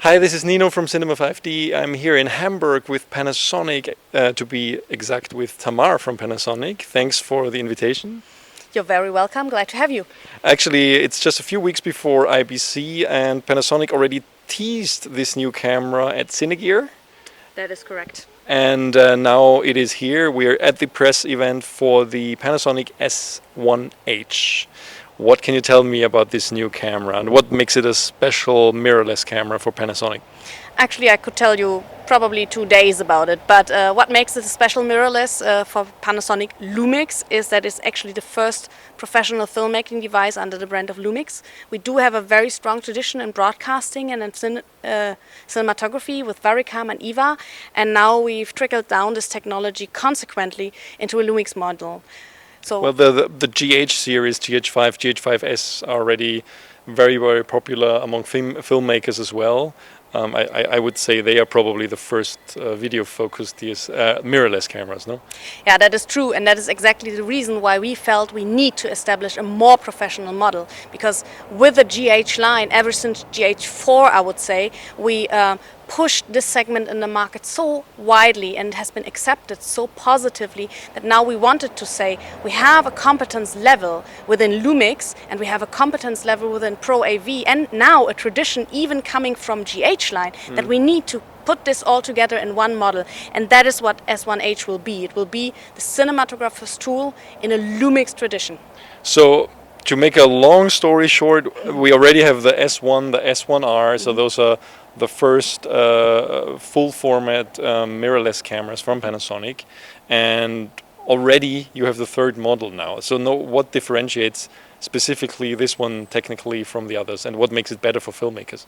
Hi, this is Nino from Cinema 5D. I'm here in Hamburg with Panasonic, to be exact with Tamar from Panasonic. Thanks for the invitation. You're very welcome, glad to have you. Actually, it's just a few weeks before IBC and Panasonic already teased this new camera at Cine Gear. That is correct. And now it is here. We're at the press event for the Panasonic S1H. What can you tell me about this new camera and what makes it a special mirrorless camera for Panasonic? Actually, I could tell you probably 2 days about it, but what makes it a special mirrorless for Panasonic LUMIX is that it's actually the first professional filmmaking device under the brand of LUMIX. We do have a very strong tradition in broadcasting and in cinematography with VariCam and EVA, and now we've trickled down this technology consequently into a LUMIX model. So well, the GH series, GH5, GH5S are already very, very popular among filmmakers as well. I would say they are probably the first video-focused mirrorless cameras, no? Yeah, that is true, and that is exactly the reason why we felt we need to establish a more professional model. Because with the GH line, ever since GH4, I would say, we pushed this segment in the market so widely and has been accepted so positively that now we wanted to say we have a competence level within LUMIX and we have a competence level within Pro AV and now a tradition even coming from GH line that we need to put this all together in one model, and that is what S1H will be. It will be the cinematographer's tool in a LUMIX tradition. So, to make a long story short, we already have the S1, the S1R, so those are the first full format mirrorless cameras from Panasonic, and already you have the third model now. So what differentiates specifically this one technically from the others, and what makes it better for filmmakers?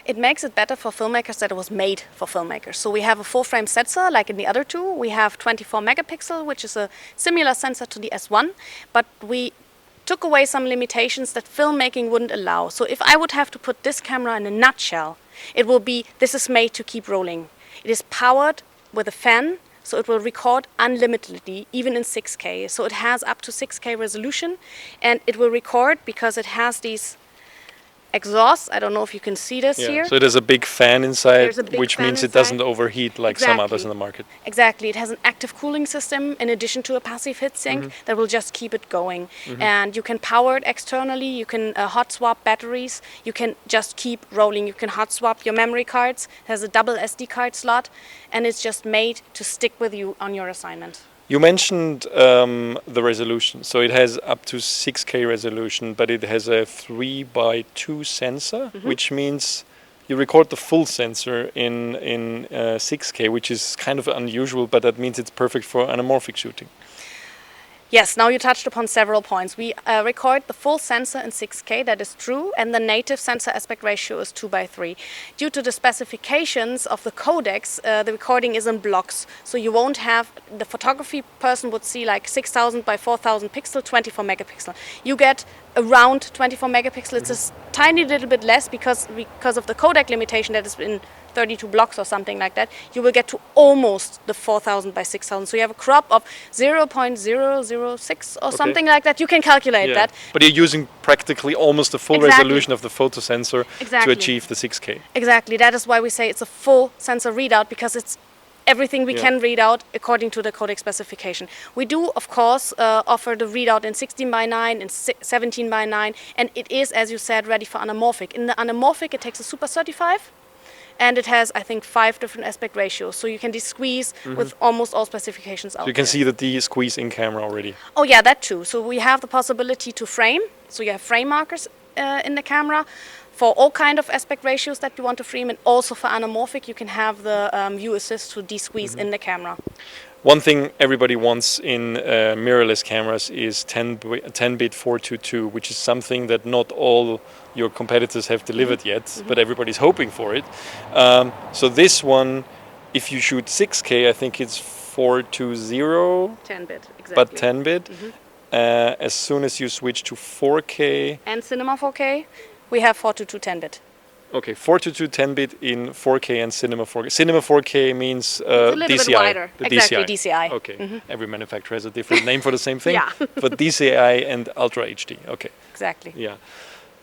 It makes it better for filmmakers that it was made for filmmakers. So we have a full-frame sensor like in the other two. We have 24 megapixel, which is a similar sensor to the S1, but we took away some limitations that filmmaking wouldn't allow. So if I would have to put this camera in a nutshell, it will be, this is made to keep rolling. It is powered with a fan, so it will record unlimitedly, even in 6K. So it has up to 6K resolution, and it will record because it has these exhaust. I don't know if you can see this here. So it has a big fan inside, which fan means it inside. doesn't overheat like some others in the market. Exactly. It has an active cooling system in addition to a passive heatsink that will just keep it going. And you can power it externally. You can hot swap batteries. You can just keep rolling. You can hot swap your memory cards. It has a double SD card slot, and it's just made to stick with you on your assignment. You mentioned the resolution, so it has up to 6K resolution, but it has a 3x2 sensor, which means you record the full sensor in 6K, which is kind of unusual, but that means it's perfect for anamorphic shooting. Yes, now you touched upon several points. We record the full sensor in 6K, that is true, and the native sensor aspect ratio is 2:3. Due to the specifications of the codecs, the recording is in blocks, so you won't have, the photography person would see like 6,000 by 4,000 pixel, 24 megapixel. You get around 24 megapixel, it's a tiny little bit less because of the codec limitation that is in 32 blocks or something like that. You will get to almost the 4,000 by 6,000. So you have a crop of 0.006 or something like that. You can calculate that. But you're using practically almost the full resolution of the photo sensor to achieve the 6K. Exactly. That is why we say it's a full sensor readout, because it's everything we can read out according to the codec specification. We do, of course, offer the readout in 16:9, in 17:9, and it is, as you said, ready for anamorphic. In the anamorphic, it takes a Super 35, and it has, I think, 5 different aspect ratios, so you can de-squeeze with almost all specifications out there. You can see the de-squeeze in camera already. Oh yeah, that too. So we have the possibility to frame, so you have frame markers in the camera for all kind of aspect ratios that you want to frame, and also for anamorphic you can have the view assist to de-squeeze in the camera. One thing everybody wants in mirrorless cameras is 10-bit 422, which is something that not all your competitors have delivered yet, but everybody's hoping for it. So this one, if you shoot 6K, I think it's 420. 10-bit, exactly. But 10-bit. As soon as you switch to 4K... And Cinema 4K, we have 422 10-bit. Okay, 422 10-bit in 4K and Cinema 4K. Cinema 4K means it's a little DCI. bit wider. The exactly, DCI. DCI. Okay, every manufacturer has a different name for the same thing. Yeah. But DCI and Ultra HD. Okay. Exactly. Yeah.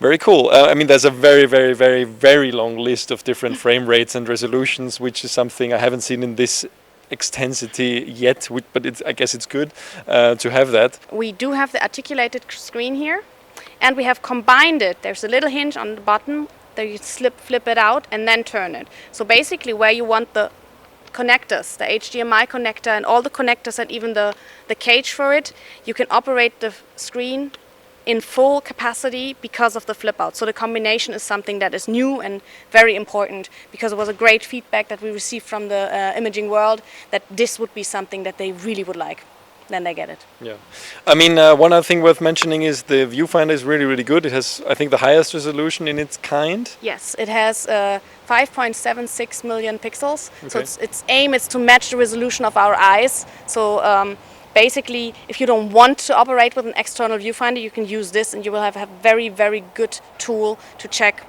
Very cool. I mean, there's a very, very, very, very long list of different frame rates and resolutions, which is something I haven't seen in this extensity yet, but I guess it's good to have that. We do have the articulated screen here, and we have combined it. There's a little hinge on the bottom that you flip it out and then turn it. So basically where you want the connectors, the HDMI connector and all the connectors and even the cage for it, you can operate the screen in full capacity because of the flip out. So the combination is something that is new and very important, because it was a great feedback that we received from the imaging world that this would be something that they really would like. Then they get it. Yeah, I mean, one other thing worth mentioning is the viewfinder is really, really good. It has, I think, the highest resolution in its kind. Yes, it has 5.76 million pixels. Okay. So its aim is to match the resolution of our eyes. So basically, if you don't want to operate with an external viewfinder, you can use this, and you will have a very, very good tool to check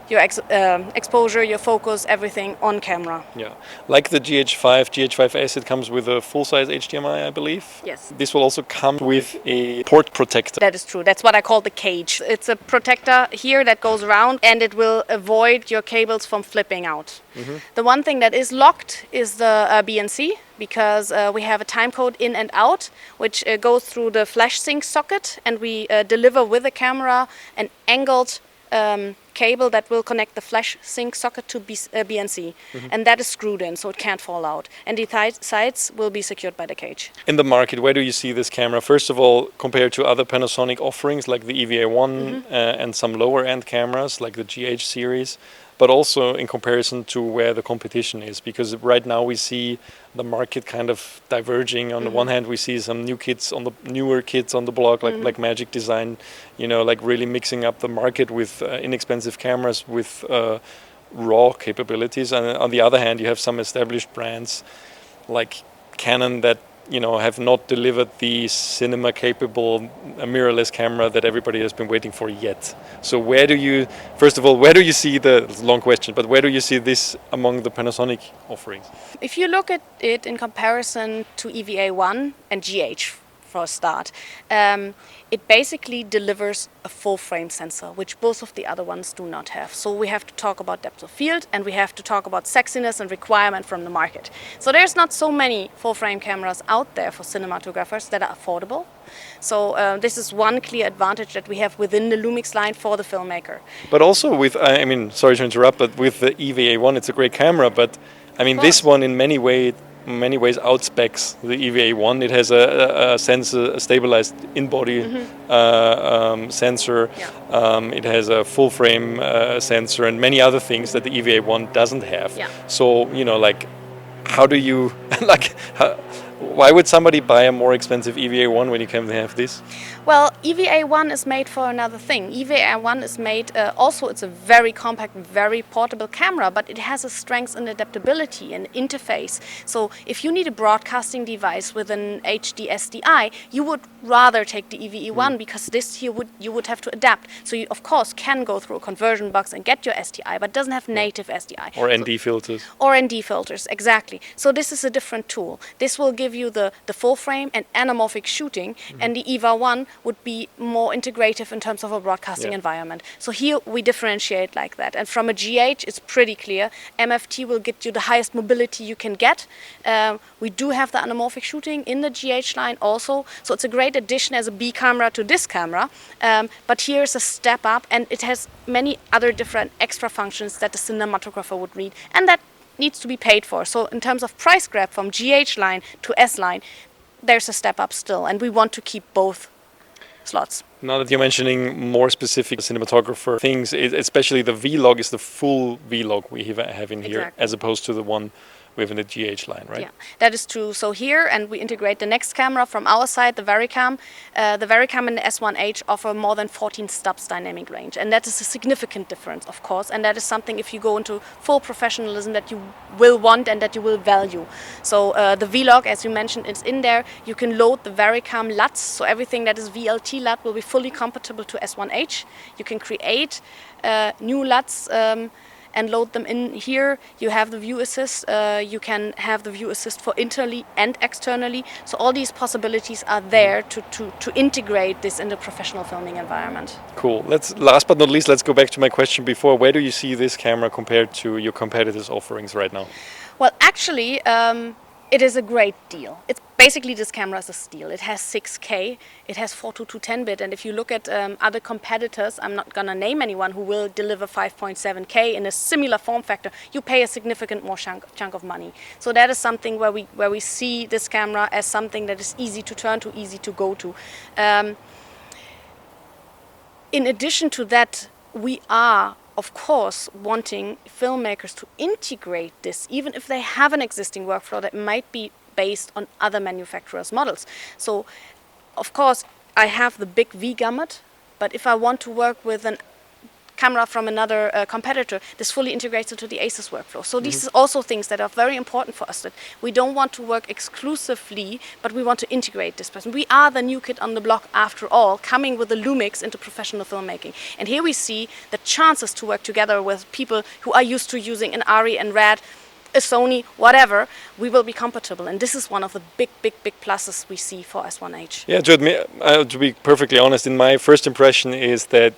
your exposure, your focus, everything on camera. Yeah, like the GH5S, it comes with a full-size HDMI, I believe. Yes. This will also come with a port protector. That is true. That's what I call the cage. It's a protector here that goes around, and it will avoid your cables from flipping out. Mm-hmm. The one thing that is locked is the BNC, because we have a time code in and out, which goes through the flash sync socket, and we deliver with the camera an angled cable that will connect the flash sync socket to BNC, mm-hmm. and that is screwed in, so it can't fall out. And the sides will be secured by the cage. In the market, where do you see this camera? First of all, compared to other Panasonic offerings like the EVA1 mm-hmm. And some lower-end cameras like the GH series, but also in comparison to where the competition is, because right now we see the market kind of diverging. On mm-hmm. the one hand, we see some newer kids on the block, like mm-hmm. like Magic Design, like really mixing up the market with inexpensive cameras with raw capabilities. And on the other hand, you have some established brands like Canon that have not delivered the cinema-capable mirrorless camera that everybody has been waiting for yet. So where do you see it's a long question, but where do you see this among the Panasonic offerings? If you look at it in comparison to EVA1 and GH for a start, it basically delivers a full-frame sensor, which both of the other ones do not have. So we have to talk about depth of field, and we have to talk about sexiness and requirement from the market. So there's not so many full-frame cameras out there for cinematographers that are affordable. So this is one clear advantage that we have within the LUMIX line for the filmmaker. But also with, sorry to interrupt, but with the EVA1, it's a great camera, but this one in many ways outspecs the EVA1. It has a sensor, a stabilized in-body mm-hmm. Sensor. Yeah. It has a full-frame sensor and many other things that the EVA1 doesn't have. Yeah. So, how do you, why would somebody buy a more expensive EVA1 when you can have this? Well, EVA1 is made for another thing. EVA1 is made, also it's a very compact, very portable camera, but it has a strength in adaptability and interface. So if you need a broadcasting device with an HD SDI, you would rather take the EVA1 because this here you would have to adapt. So you, of course, can go through a conversion box and get your SDI, but doesn't have native SDI. Or ND filters. Or ND filters, exactly. So this is a different tool. This will give you the full frame and anamorphic shooting, mm-hmm. and the EVA1 would be more integrative in terms of a broadcasting environment. So here we differentiate like that. And from a GH, it's pretty clear. MFT will get you the highest mobility you can get. We do have the anamorphic shooting in the GH line also. So it's a great addition as a B camera to this camera. But here's a step up, and it has many other different extra functions that the cinematographer would need, and that needs to be paid for. So in terms of price grab from GH line to S line, there's a step up still, and we want to keep both slots. Now that you're mentioning more specific cinematographer things, especially the V-Log is the full V-Log we have in here, as opposed to the one we have in the GH line, right? Yeah, that is true. So here, and we integrate the next camera from our side, the VariCam. The VariCam and the S1H offer more than 14 stops dynamic range, and that is a significant difference, of course, and that is something, if you go into full professionalism, that you will want and that you will value. So the V-Log, as you mentioned, is in there. You can load the VariCam LUTs, so everything that is VLT LUT will be fully compatible to S1H. You can create new LUTs, and load them in here. You have the view assist. You can have the view assist for internally and externally. So all these possibilities are there to integrate this in the professional filming environment. Cool. Last but not least, let's go back to my question before. Where do you see this camera compared to your competitors' offerings right now? Well, actually, it is a great deal. It's basically, this camera is a steal. It has 6K, it has 422 10-bit, and if you look at other competitors, I'm not gonna name anyone who will deliver 5.7K in a similar form factor, you pay a significant more chunk of money. So that is something where we see this camera as something that is easy to turn to, easy to go to. In addition to that, we are of course wanting filmmakers to integrate this, even if they have an existing workflow that might be based on other manufacturers' models. So of course I have the big V gamut, but if I want to work with a camera from another competitor, this fully integrates into the ACES workflow. So these are also things that are very important for us, that we don't want to work exclusively, but we want to integrate this person. We are the new kid on the block after all, coming with the LUMIX into professional filmmaking. And here we see the chances to work together with people who are used to using an ARRI and RAD, a Sony, whatever, we will be compatible. And this is one of the big pluses we see for S1H. Yeah, to be perfectly honest, in my first impression is that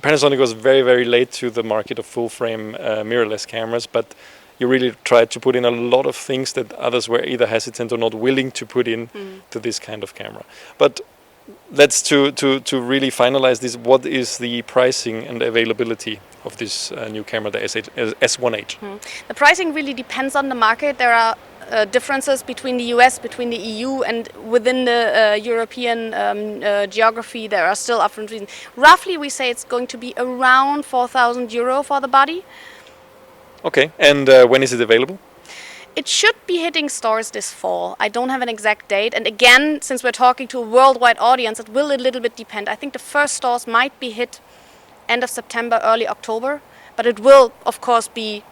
Panasonic was very late to the market of full-frame mirrorless cameras, but you really tried to put in a lot of things that others were either hesitant or not willing to put in to this kind of camera. But let's to really finalize this. What is the pricing and availability of this new camera, the S1H? The pricing really depends on the market. There are differences between the US, between the EU, and within the European geography there are still upfront reasons. Roughly we say it's going to be around €4,000 for the body. Okay, and when is it available? It should be hitting stores this fall. I don't have an exact date, and again, since we're talking to a worldwide audience, it will a little bit depend. I think the first stores might be hit end of September, early October, but it will of course be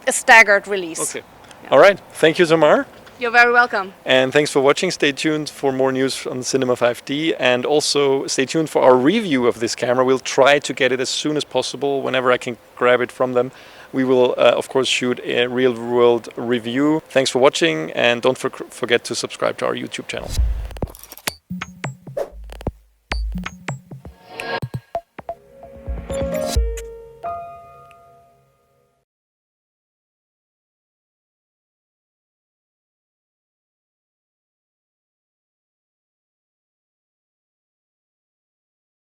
a staggered release. Okay. All right. Thank you, Tamar. You're very welcome. And thanks for watching. Stay tuned for more news on Cinema 5D, and also stay tuned for our review of this camera. We'll try to get it as soon as possible, whenever I can grab it from them. We will, of course, shoot a real-world review. Thanks for watching, and don't forget to subscribe to our YouTube channel.